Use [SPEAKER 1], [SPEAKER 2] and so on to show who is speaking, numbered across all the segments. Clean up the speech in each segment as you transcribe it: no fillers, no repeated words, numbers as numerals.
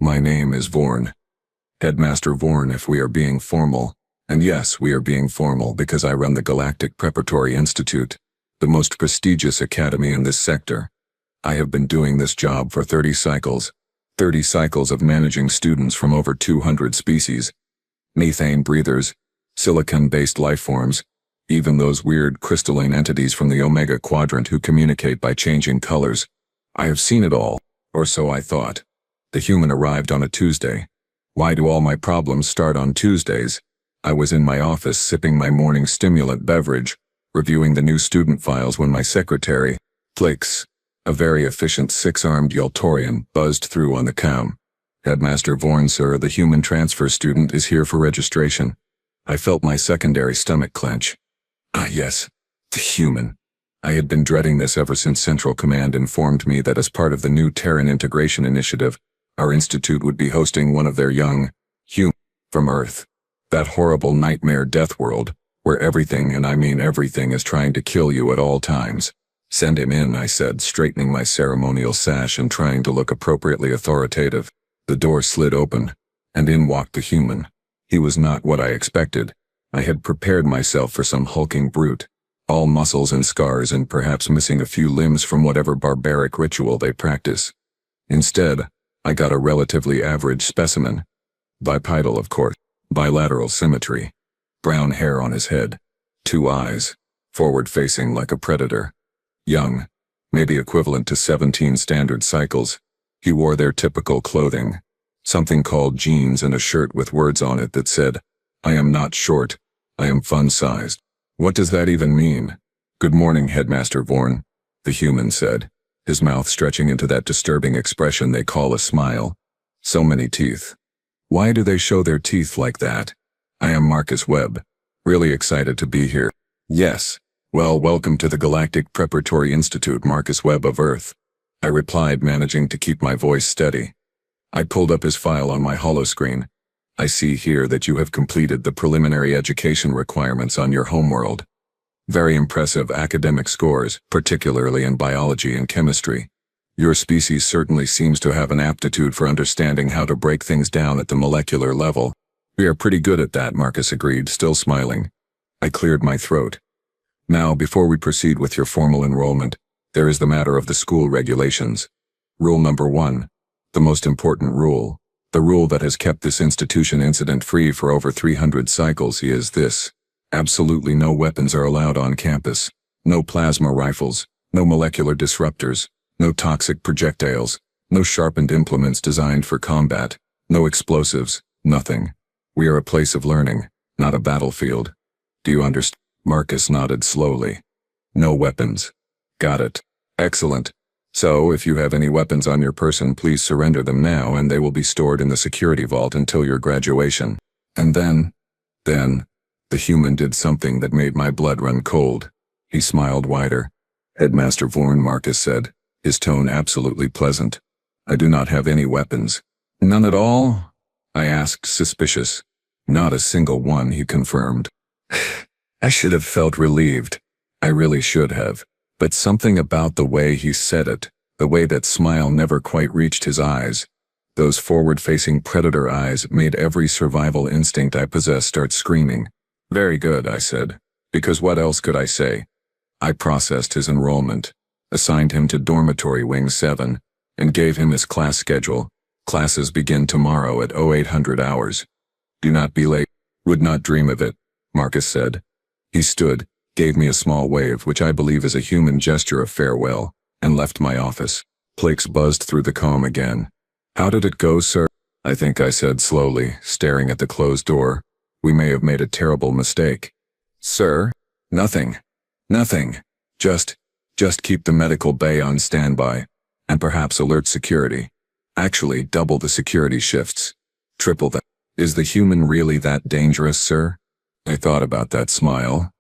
[SPEAKER 1] My name is Vorn. Headmaster Vorn if we are being formal. And yes, we are being formal because I run the Galactic Preparatory Institute, the most prestigious academy in this sector. I have been doing this job for 30 cycles. 30 cycles of managing students from over 200 species. Methane breathers, silicon-based lifeforms, even those weird crystalline entities from the Omega Quadrant who communicate by changing colors. I have seen it all, or so I thought. The human arrived on a Tuesday. Why do all my problems start on Tuesdays? I was in my office sipping my morning stimulant beverage, reviewing the new student files when my secretary, Flix, a very efficient 6-armed Yultorian, buzzed through on the comm. Headmaster Vorn, sir, the human transfer student is here for registration. I felt my secondary stomach clench. Ah yes, the human. I had been dreading this ever since Central Command informed me that as part of the new Terran Integration Initiative, our institute would be hosting one of their young humans from Earth. That horrible nightmare Deathworld, where everything, and I mean everything, is trying to kill you at all times. Send him in, I said, straightening my ceremonial sash and trying to look appropriately authoritative. The door slid open, and in walked the human. He was not what I expected. I had prepared myself for some hulking brute, all muscles and scars and perhaps missing a few limbs from whatever barbaric ritual they practice. Instead, I got a relatively average specimen. Bipedal, of course, bilateral symmetry, brown hair on his head, 2 eyes, forward-facing like a predator. Young, maybe equivalent to 17 standard cycles. He wore their typical clothing, something called jeans and a shirt with words on it that said, "I am not short, I am fun-sized." What does that even mean? "Good morning, Headmaster Vorn," the human said, his mouth stretching into that disturbing expression they call a smile. So many teeth. Why do they show their teeth like that? I am Marcus Webb. Really excited to be here. Yes. Well, welcome to the Galactic Preparatory Institute, Marcus Webb of Earth. I replied, managing to keep my voice steady. I pulled up his file on my holoscreen. I see here that you have completed the preliminary education requirements on your homeworld. Very impressive academic scores, particularly in biology and chemistry. Your species certainly seems to have an aptitude for understanding how to break things down at the molecular level. We are pretty good at that, Marcus agreed, still smiling. I cleared my throat. Now, before we proceed with your formal enrollment, there is the matter of the school regulations. Rule number 1, the most important rule, the rule that has kept this institution incident-free for over 300 cycles, is this. Absolutely no weapons are allowed on campus. No plasma rifles, no molecular disruptors, no toxic projectiles, no sharpened implements designed for combat, no explosives, nothing. We are a place of learning, not a battlefield. Do you understand? Marcus nodded slowly. No weapons. Got it. Excellent. So, if you have any weapons on your person, please surrender them now and they will be stored in the security vault until your graduation. And then, the human did something that made my blood run cold. He smiled wider. Headmaster Vorn, Marcus said, his tone absolutely pleasant. I do not have any weapons. None at all? I asked, suspicious. Not a single one, he confirmed. I should have felt relieved. I really should have. But something about the way he said it, the way that smile never quite reached his eyes, those forward-facing predator eyes made every survival instinct I possess start screaming. Very good, I said, because what else could I say? I processed his enrollment, assigned him to Dormitory Wing 7, and gave him his class schedule. Classes begin tomorrow at 0800 hours. Do not be late. Would not dream of it, Marcus said. He stood, gave me a small wave, which I believe is a human gesture of farewell, and left my office. Plix buzzed through the comm again. How did it go, sir? I think I said slowly, staring at the closed door. We may have made a terrible mistake. Sir? Nothing. Nothing. Just keep the medical bay on standby, and perhaps alert security. Actually, double the security shifts. Triple that. Is the human really that dangerous, sir? I thought about that smile.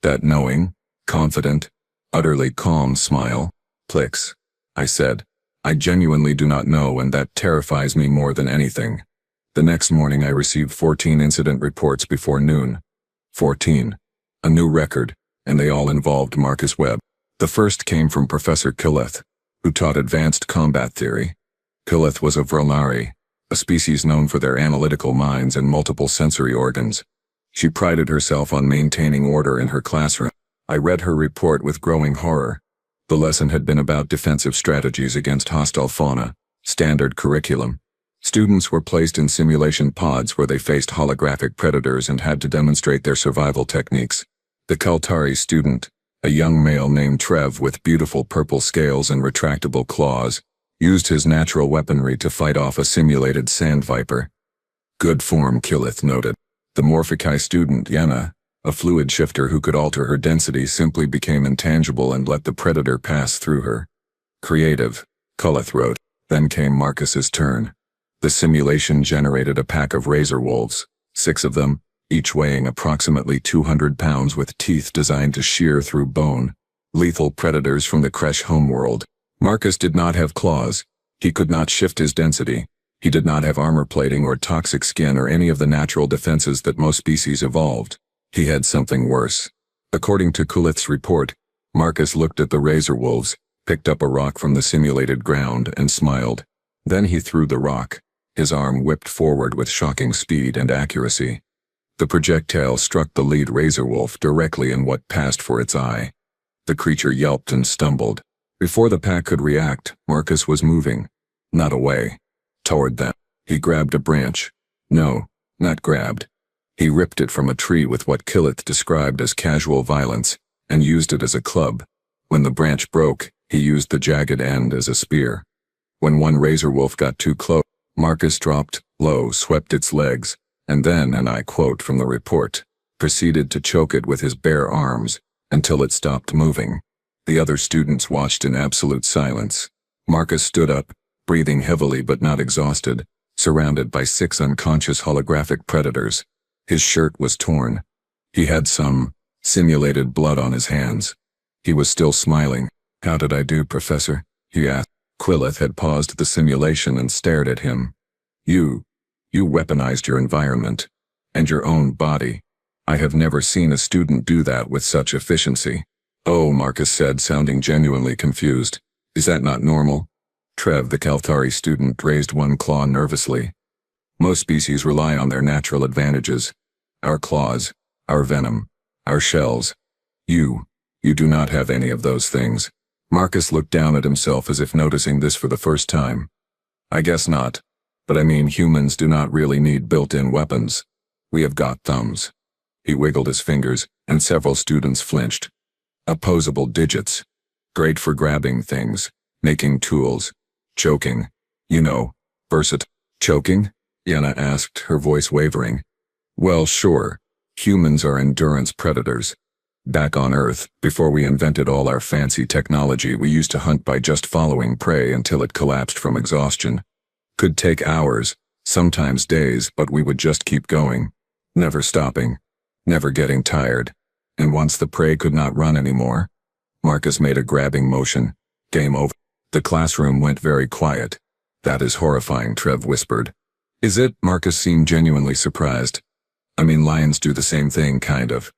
[SPEAKER 1] That knowing, confident, utterly calm smile. Plix, I said. I genuinely do not know, and that terrifies me more than anything. The next morning I received 14 incident reports before noon. 14. A new record, and they all involved Marcus Webb. The first came from Professor Killeth, who taught advanced combat theory. Killeth was a Vrolari, a species known for their analytical minds and multiple sensory organs. She prided herself on maintaining order in her classroom. I read her report with growing horror. The lesson had been about defensive strategies against hostile fauna, standard curriculum. Students were placed in simulation pods where they faced holographic predators and had to demonstrate their survival techniques. The Kaltari student, a young male named Trev with beautiful purple scales and retractable claws, used his natural weaponry to fight off a simulated sand viper. Good form, Killith noted. The Morphikai student, Yenna, a fluid shifter who could alter her density, simply became intangible and let the predator pass through her. Creative, Killith wrote. Then came Marcus's turn. The simulation generated a pack of razor wolves, 6 of them, each weighing approximately 200 pounds with teeth designed to shear through bone. Lethal predators from the Kresh homeworld. Marcus did not have claws. He could not shift his density. He did not have armor plating or toxic skin or any of the natural defenses that most species evolved. He had something worse. According to Kulith's report, Marcus looked at the razor wolves, picked up a rock from the simulated ground, and smiled. Then he threw the rock. His arm whipped forward with shocking speed and accuracy. The projectile struck the lead razor wolf directly in what passed for its eye. The creature yelped and stumbled. Before the pack could react, Marcus was moving. Not away. Toward them. He grabbed a branch. No, not grabbed. He ripped it from a tree with what Killith described as casual violence, and used it as a club. When the branch broke, he used the jagged end as a spear. When one razor wolf got too close, Marcus dropped low, swept its legs, and then, and I quote from the report, proceeded to choke it with his bare arms, until it stopped moving. The other students watched in absolute silence. Marcus stood up, breathing heavily but not exhausted, surrounded by 6 unconscious holographic predators. His shirt was torn. He had some simulated blood on his hands. He was still smiling. "How did I do, Professor?" he asked. Quillith had paused the simulation and stared at him. You weaponized your environment. And your own body. I have never seen a student do that with such efficiency. Oh, Marcus said, sounding genuinely confused. Is that not normal? Trev, the Kaltari student, raised one claw nervously. Most species rely on their natural advantages. Our claws, our venom, our shells. You do not have any of those things. Marcus looked down at himself as if noticing this for the first time. I guess not. But I mean, humans do not really need built-in weapons. We have got thumbs. He wiggled his fingers, and several students flinched. Opposable digits. Great for grabbing things, making tools, choking. You know, versatile. Choking? Yenna asked, her voice wavering. Well, sure. Humans are endurance predators. Back on Earth, before we invented all our fancy technology, we used to hunt by just following prey until it collapsed from exhaustion. Could take hours, sometimes days, but we would just keep going. Never stopping. Never getting tired. And once the prey could not run anymore, Marcus made a grabbing motion. Game over. The classroom went very quiet. That is horrifying, Trev whispered. Is it? Marcus seemed genuinely surprised. I mean, lions do the same thing, kind of.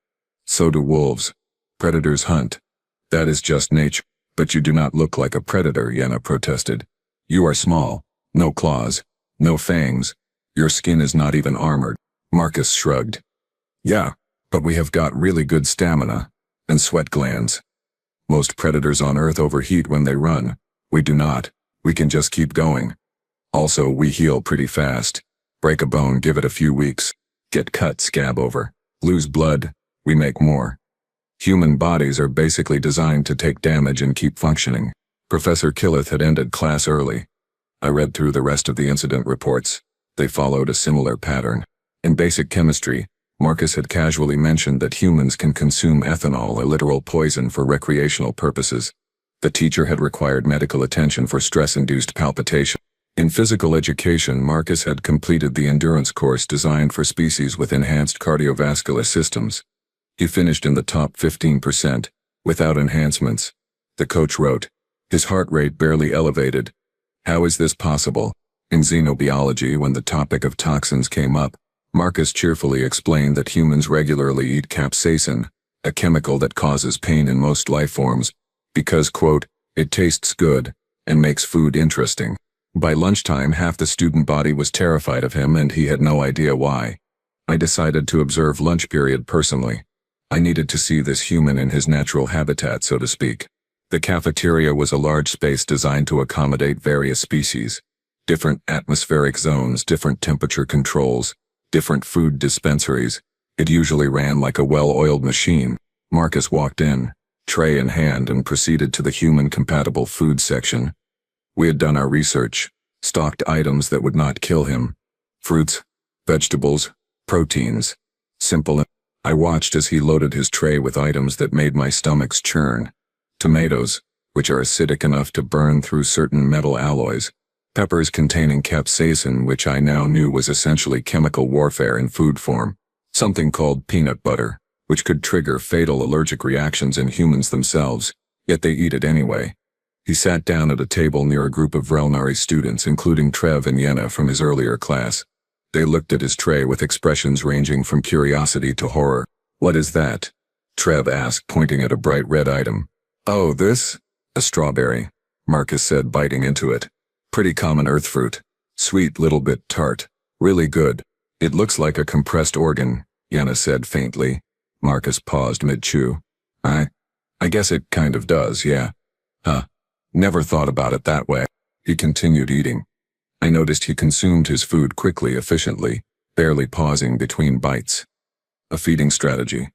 [SPEAKER 1] So do wolves. Predators hunt. That is just nature. But you do not look like a predator, Yenna protested. You are small. No claws. No fangs. Your skin is not even armored. Marcus shrugged. Yeah, but we have got really good stamina. And sweat glands. Most predators on Earth overheat when they run. We do not. We can just keep going. Also, we heal pretty fast. Break a bone, give it a few weeks. Get cut, scab over. Lose blood. We make more. Human bodies are basically designed to take damage and keep functioning. Professor Killith had ended class early. I read through the rest of the incident reports. They followed a similar pattern. In basic chemistry, Marcus had casually mentioned that humans can consume ethanol, a literal poison, for recreational purposes. The teacher had required medical attention for stress-induced palpitation. In physical education, Marcus had completed the endurance course designed for species with enhanced cardiovascular systems. He finished in the top 15%, without enhancements. The coach wrote, his heart rate barely elevated. How is this possible? In xenobiology, when the topic of toxins came up, Marcus cheerfully explained that humans regularly eat capsaicin, a chemical that causes pain in most life forms, because, quote, it tastes good and makes food interesting. By lunchtime, half the student body was terrified of him and he had no idea why. I decided to observe lunch period personally. I needed to see this human in his natural habitat, so to speak. The cafeteria was a large space designed to accommodate various species. Different atmospheric zones, different temperature controls, different food dispensaries. It usually ran like a well-oiled machine. Marcus walked in, tray in hand, and proceeded to the human-compatible food section. We had done our research, stocked items that would not kill him. Fruits, vegetables, proteins. Simple. I watched as he loaded his tray with items that made my stomachs churn. Tomatoes, which are acidic enough to burn through certain metal alloys. Peppers containing capsaicin, which I now knew was essentially chemical warfare in food form. Something called peanut butter, which could trigger fatal allergic reactions in humans themselves, yet they eat it anyway. He sat down at a table near a group of Vrelnari students, including Trev and Yenna from his earlier class. They looked at his tray with expressions ranging from curiosity to horror. "What is that?" Trev asked, pointing at a bright red item. "Oh, this? A strawberry," Marcus said, biting into it. "Pretty common earth fruit. Sweet, little bit tart. Really good. It looks like a compressed organ," Yenna said faintly. Marcus paused mid-chew. I guess it kind of does, yeah. Huh. Never thought about it that way." He continued eating. I noticed he consumed his food quickly, efficiently, barely pausing between bites. A feeding strategy.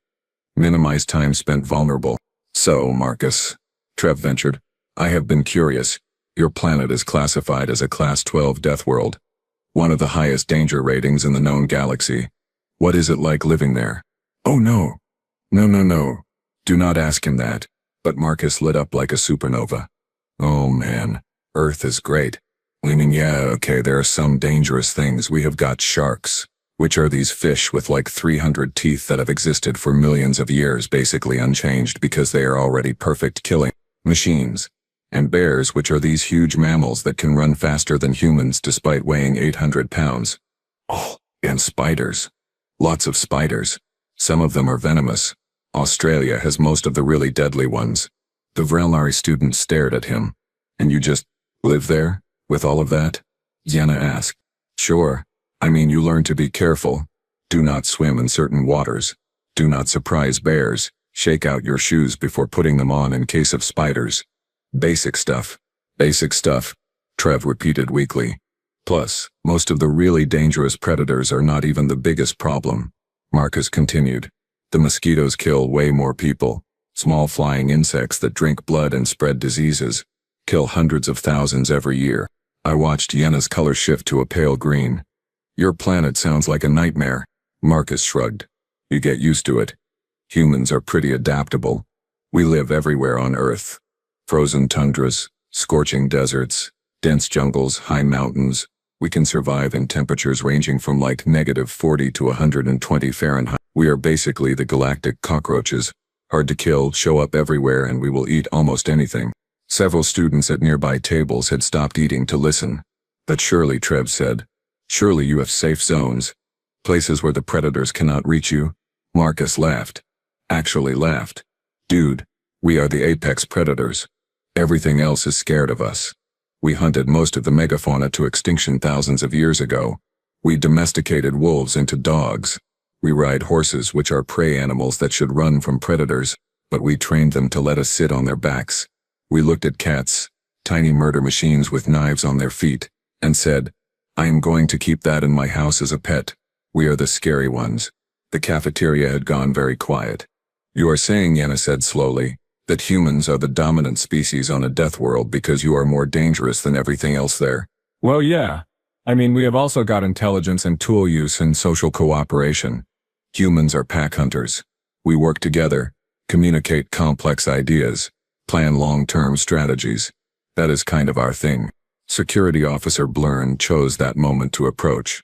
[SPEAKER 1] Minimize time spent vulnerable. "So, Marcus," Trev ventured, "I have been curious. Your planet is classified as a Class 12 Deathworld, one of the highest danger ratings in the known galaxy. What is it like living there?" "Oh no. No. Do not ask him that." But Marcus lit up like a supernova. "Oh man, Earth is great. I mean, yeah, okay, there are some dangerous things. We have got sharks, which are these fish with like 300 teeth that have existed for millions of years, basically unchanged because they are already perfect killing machines. And bears, which are these huge mammals that can run faster than humans despite weighing 800 pounds. Oh, and spiders. Lots of spiders. Some of them are venomous. Australia has most of the really deadly ones." The Vrelnari student stared at him. "And you just live there, with all of that?" Yenna asked. "Sure. I mean, you learn to be careful. Do not swim in certain waters. Do not surprise bears. Shake out your shoes before putting them on in case of spiders. Basic stuff." "Basic stuff," Trev repeated weakly. "Plus, most of the really dangerous predators are not even the biggest problem," Marcus continued. "The mosquitoes kill way more people. Small flying insects that drink blood and spread diseases. Kill hundreds of thousands every year." I watched Yenna's color shift to a pale green. "Your planet sounds like a nightmare," Marcus shrugged. "You get used to it. Humans are pretty adaptable. We live everywhere on Earth. Frozen tundras, scorching deserts, dense jungles, high mountains. We can survive in temperatures ranging from like -40 to 120 Fahrenheit. We are basically the galactic cockroaches. Hard to kill, show up everywhere, and we will eat almost anything." Several students at nearby tables had stopped eating to listen. "But surely," Trev said, "surely you have safe zones. Places where the predators cannot reach you?" Marcus laughed. Actually laughed. "Dude, we are the apex predators. Everything else is scared of us. We hunted most of the megafauna to extinction thousands of years ago. We domesticated wolves into dogs. We ride horses, which are prey animals that should run from predators, but we trained them to let us sit on their backs. We looked at cats, tiny murder machines with knives on their feet, and said, I am going to keep that in my house as a pet. We are the scary ones." The cafeteria had gone very quiet. "You are saying," Yenna said slowly, "that humans are the dominant species on a death world because you are more dangerous than everything else there?" "Well, yeah. I mean, we have also got intelligence and tool use and social cooperation. Humans are pack hunters. We work together, communicate complex ideas, plan long-term strategies. That is kind of our thing." Security Officer Blurn chose that moment to approach.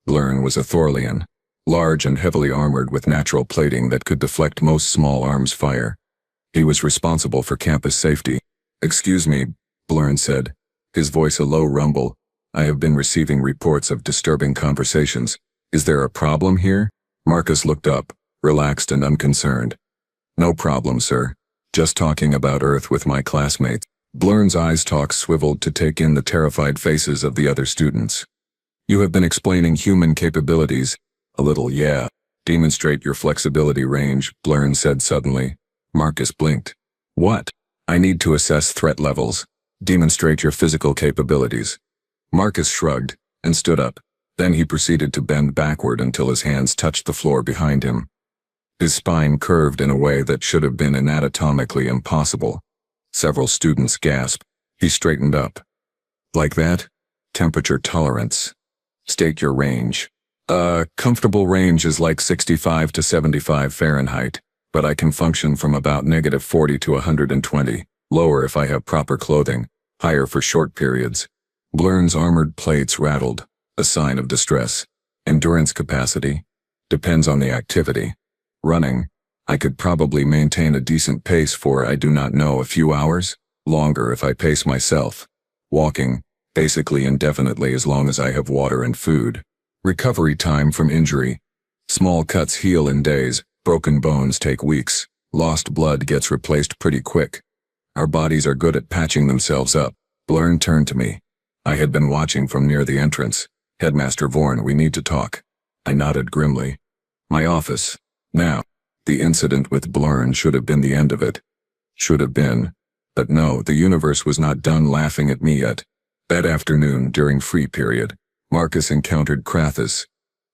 [SPEAKER 1] Blurn was a Thorlian, large and heavily armored with natural plating that could deflect most small arms fire. He was responsible for campus safety. "Excuse me," Blurn said, his voice a low rumble. "I have been receiving reports of disturbing conversations. Is there a problem here?" Marcus looked up, relaxed and unconcerned. "No problem, sir. Just talking about Earth with my classmates." Blurn's eyes-stalk swiveled to take in the terrified faces of the other students. You have been explaining human capabilities. A little, yeah. Demonstrate your flexibility range, Blurn said suddenly. Marcus blinked. What? I need to assess threat levels. Demonstrate your physical capabilities. Marcus shrugged and stood up. Then he proceeded to bend backward until his hands touched the floor behind him. His spine curved in a way that should have been anatomically impossible. Several students gasped. He straightened up. Like that? Temperature tolerance. State your range. Comfortable range is like 65 to 75 Fahrenheit, but I can function from about -40 to 120, lower if I have proper clothing, higher for short periods. Blurn's armored plates rattled, a sign of distress. Endurance capacity? Depends on the activity. Running? I could probably maintain a decent pace for, I do not know, a few hours? Longer if I pace myself. Walking? Basically indefinitely as long as I have water and food. Recovery time from injury. Small cuts heal in days, broken bones take weeks, lost blood gets replaced pretty quick. Our bodies are good at patching themselves up. Blurn turned to me. I had been watching from near the entrance. Headmaster Vorn, we need to talk. I nodded grimly. My office. Now. The incident with Blurn should have been the end of it. Should have been. But no, the universe was not done laughing at me yet. That afternoon, during free period, Marcus encountered Krathus.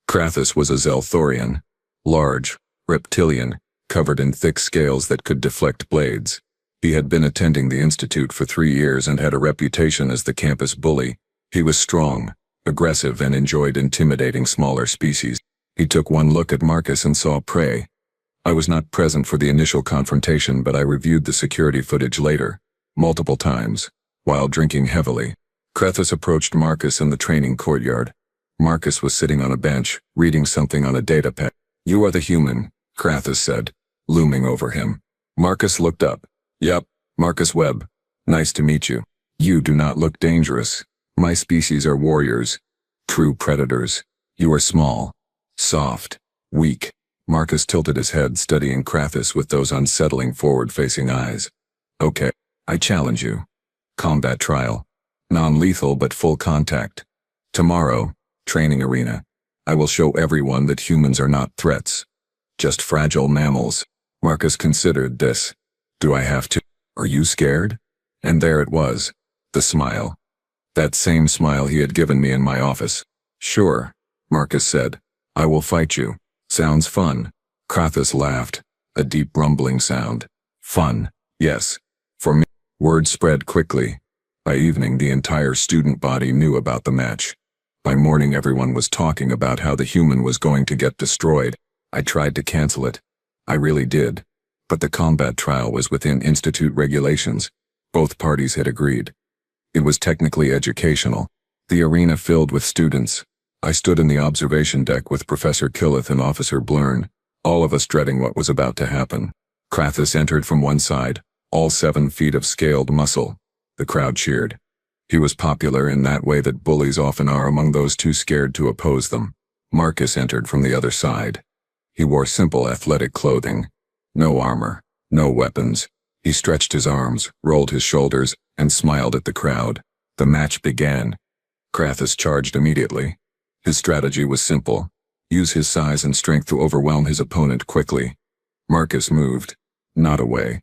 [SPEAKER 1] Krathus was a Zelthorian. Large, reptilian, covered in thick scales that could deflect blades. He had been attending the institute for 3 years and had a reputation as the campus bully. He was strong, aggressive, and enjoyed intimidating smaller species. He took one look at Marcus and saw prey. I was not present for the initial confrontation, but I reviewed the security footage later, multiple times, while drinking heavily. Krathus approached Marcus in the training courtyard. Marcus was sitting on a bench, reading something on a datapad. You are the human, Krathus said, looming over him. Marcus looked up. Yup, Marcus Webb. Nice to meet you. You do not look dangerous. My species are warriors. True predators. You are small. Soft. Weak. Marcus tilted his head, studying Krathus with those unsettling forward-facing eyes. Okay, I challenge you. Combat trial. Non-lethal but full contact. Tomorrow, training arena. I will show everyone that humans are not threats. Just fragile mammals. Marcus considered this. Do I have to? Are you scared? And there it was. The smile. That same smile he had given me in my office. Sure, Marcus said. I will fight you. Sounds fun. Krathus laughed. A deep rumbling sound. Fun. Yes. For me. Word spread quickly. By evening, the entire student body knew about the match. By morning, everyone was talking about how the human was going to get destroyed. I tried to cancel it. I really did. But the combat trial was within institute regulations. Both parties had agreed. It was technically educational. The arena filled with students. I stood in the observation deck with Professor Killith and Officer Blurn, all of us dreading what was about to happen. Krathus entered from one side, all 7 feet of scaled muscle. The crowd cheered. He was popular in that way that bullies often are among those too scared to oppose them. Marcus entered from the other side. He wore simple athletic clothing. No armor, no weapons. He stretched his arms, rolled his shoulders, and smiled at the crowd. The match began. Krathus charged immediately. His strategy was simple. Use his size and strength to overwhelm his opponent quickly. Marcus moved. Not away.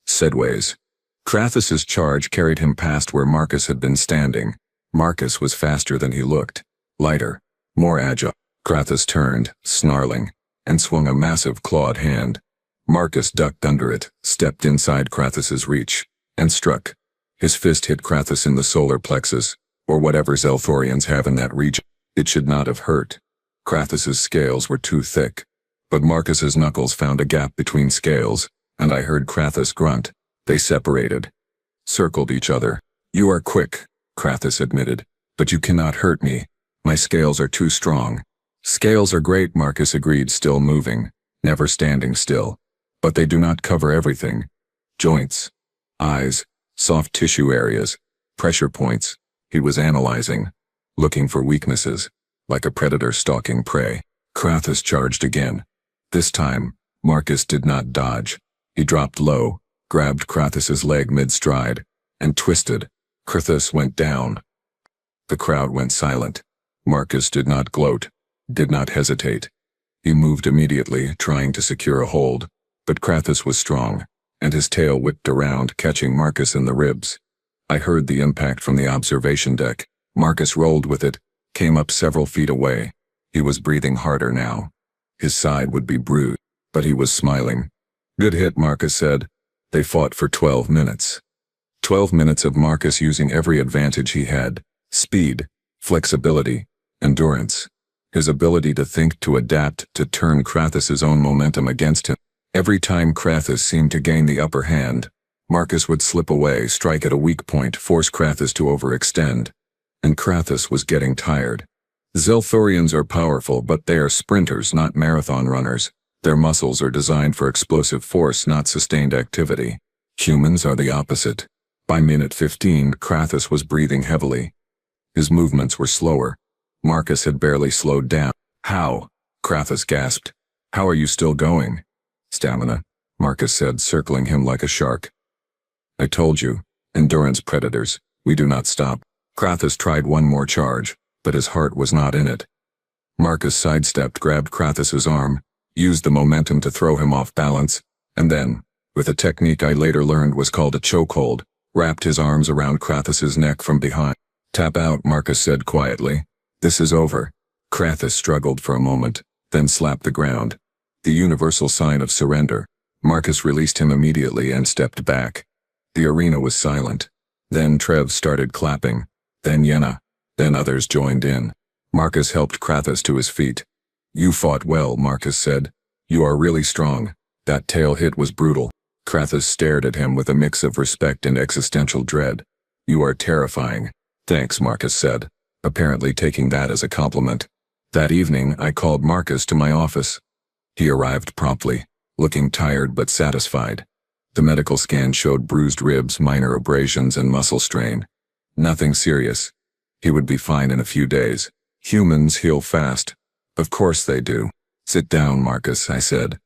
[SPEAKER 1] Sideways. Krathus's charge carried him past where Marcus had been standing. Marcus was faster than he looked. Lighter. More agile. Krathus turned, snarling, and swung a massive clawed hand. Marcus ducked under it, stepped inside Krathus's reach, and struck. His fist hit Krathus in the solar plexus, or whatever Zelthorians have in that region. It should not have hurt. Krathus's scales were too thick. But Marcus's knuckles found a gap between scales, and I heard Krathus grunt. They separated. Circled each other. You are quick, Krathus admitted, but you cannot hurt me. My scales are too strong. Scales are great, Marcus agreed, still moving, never standing still. But they do not cover everything. Joints, eyes, soft tissue areas, pressure points. He was analyzing, looking for weaknesses, like a predator stalking prey. Krathus charged again. This time, Marcus did not dodge. He dropped low, grabbed Krathus's leg mid-stride, and twisted. Krithis went down. The crowd went silent. Marcus did not gloat, did not hesitate. He moved immediately, trying to secure a hold, but Krathis was strong, and his tail whipped around, catching Marcus in the ribs. I heard the impact from the observation deck. Marcus rolled with it, came up several feet away. He was breathing harder now. His side would be bruised, but he was smiling. "Good hit," Marcus said. They fought for 12 minutes. 12 minutes of Marcus using every advantage he had: speed, flexibility, endurance. His ability to think, to adapt, to turn Krathis's own momentum against him. Every time Krathis seemed to gain the upper hand, Marcus would slip away, strike at a weak point, force Krathis to overextend. And Krathis was getting tired. Zelthorians are powerful, but they are sprinters, not marathon runners. Their muscles are designed for explosive force, not sustained activity. Humans are the opposite. By minute 15, Krathis was breathing heavily. His movements were slower. Marcus had barely slowed down. "How?" Krathis gasped. "How are you still going?" "Stamina," Marcus said, circling him like a shark. "I told you, endurance predators, we do not stop." Krathis tried one more charge, but his heart was not in it. Marcus sidestepped, grabbed Krathis's arm, used the momentum to throw him off balance, and then, with a technique I later learned was called a chokehold, wrapped his arms around Krathis's neck from behind. "Tap out," Marcus said quietly. "This is over." Krathis struggled for a moment, then slapped the ground. The universal sign of surrender. Marcus released him immediately and stepped back. The arena was silent. Then Trev started clapping. Then Yenna. Then others joined in. Marcus helped Krathis to his feet. "You fought well," Marcus said. "You are really strong. That tail hit was brutal." Krathis stared at him with a mix of respect and existential dread. "You are terrifying." "Thanks," Marcus said, apparently taking that as a compliment. That evening, I called Marcus to my office. He arrived promptly, looking tired but satisfied. The medical scan showed bruised ribs, minor abrasions, and muscle strain. Nothing serious. He would be fine in a few days. Humans heal fast. Of course they do. "Sit down, Marcus," I said.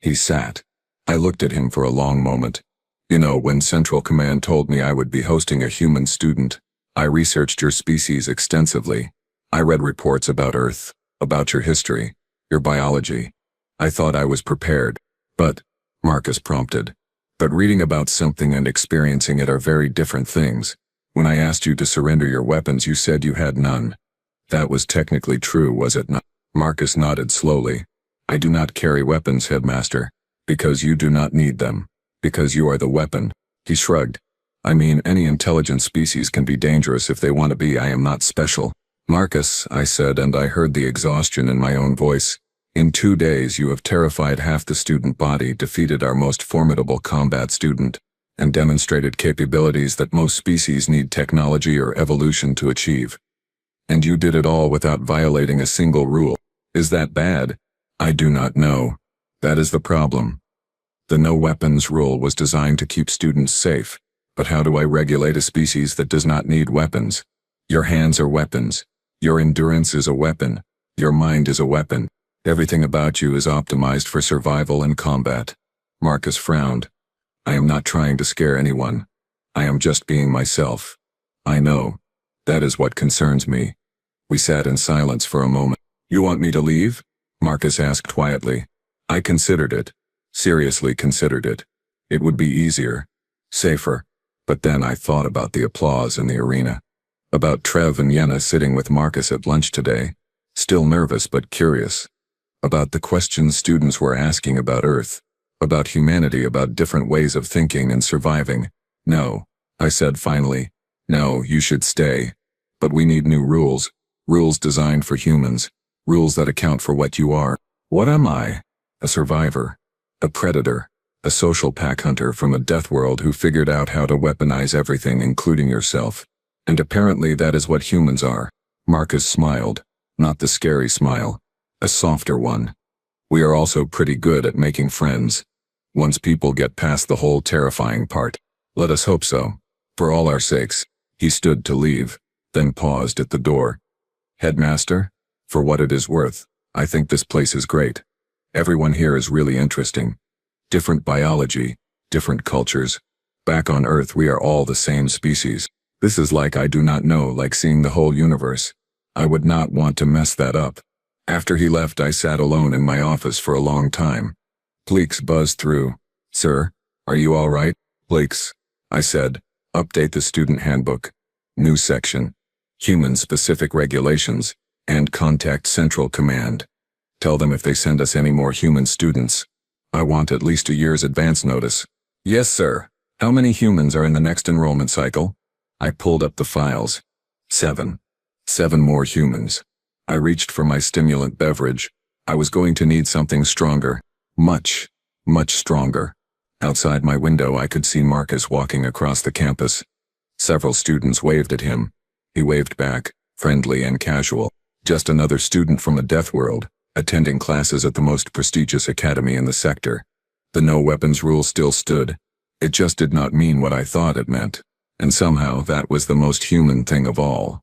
[SPEAKER 1] He sat. I looked at him for a long moment. "You know, when Central Command told me I would be hosting a human student, I researched your species extensively. I read reports about Earth, about your history, your biology. I thought I was prepared. But," Marcus prompted, "but reading about something and experiencing it are very different things. When I asked you to surrender your weapons, you said you had none. That was technically true, was it not?" Marcus nodded slowly. "I do not carry weapons, Headmaster, because you do not need them, because you are the weapon." He shrugged. "I mean, any intelligent species can be dangerous if they want to be. I am not special." "Marcus," I said, and I heard the exhaustion in my own voice. "In 2 days you have terrified half the student body, defeated our most formidable combat student, and demonstrated capabilities that most species need technology or evolution to achieve. And you did it all without violating a single rule. Is that bad? I do not know. That is the problem. The no weapons rule was designed to keep students safe, but how do I regulate a species that does not need weapons? Your hands are weapons. Your endurance is a weapon. Your mind is a weapon. Everything about you is optimized for survival and combat." Marcus frowned. "I am not trying to scare anyone. I am just being myself. I know. That is what concerns me." We sat in silence for a moment. "You want me to leave?" Marcus asked quietly. I considered it. Seriously considered it. It would be easier. Safer. But then I thought about the applause in the arena. About Trev and Yenna sitting with Marcus at lunch today. Still nervous but curious. About the questions students were asking about Earth. About humanity, about different ways of thinking and surviving. "No," I said finally. "No, you should stay. But we need new rules. Rules designed for humans. Rules that account for what you are." "What am I?" "A survivor. A predator. A social pack hunter from a Deathworld who figured out how to weaponize everything, including yourself. And apparently that is what humans are." Marcus smiled. Not the scary smile. A softer one. "We are also pretty good at making friends. Once people get past the whole terrifying part. Let us hope so. For all our sakes." He stood to leave, then paused at the door. "Headmaster, for what it is worth, I think this place is great. Everyone here is really interesting. Different biology, different cultures. Back on Earth we are all the same species. This is like I do not know, like seeing the whole universe. I would not want to mess that up. After he left I sat alone in my office for a long time. Pleeks buzzed through. Sir, are you all right? Pleeks, I said. Update the student handbook. New section. Human-specific regulations, and contact Central Command. Tell them if they send us any more human students. I want at least a year's advance notice. Yes, sir. How many humans are in the next enrollment cycle? I pulled up the files. 7. 7 more humans. I reached for my stimulant beverage. I was going to need something stronger. Much, much stronger. Outside my window I could see Marcus walking across the campus. Several students waved at him. He waved back, friendly and casual. Just another student from a Deathworld, attending classes at the most prestigious academy in the sector. The no weapons rule still stood. It just did not mean what I thought it meant. And somehow that was the most human thing of all.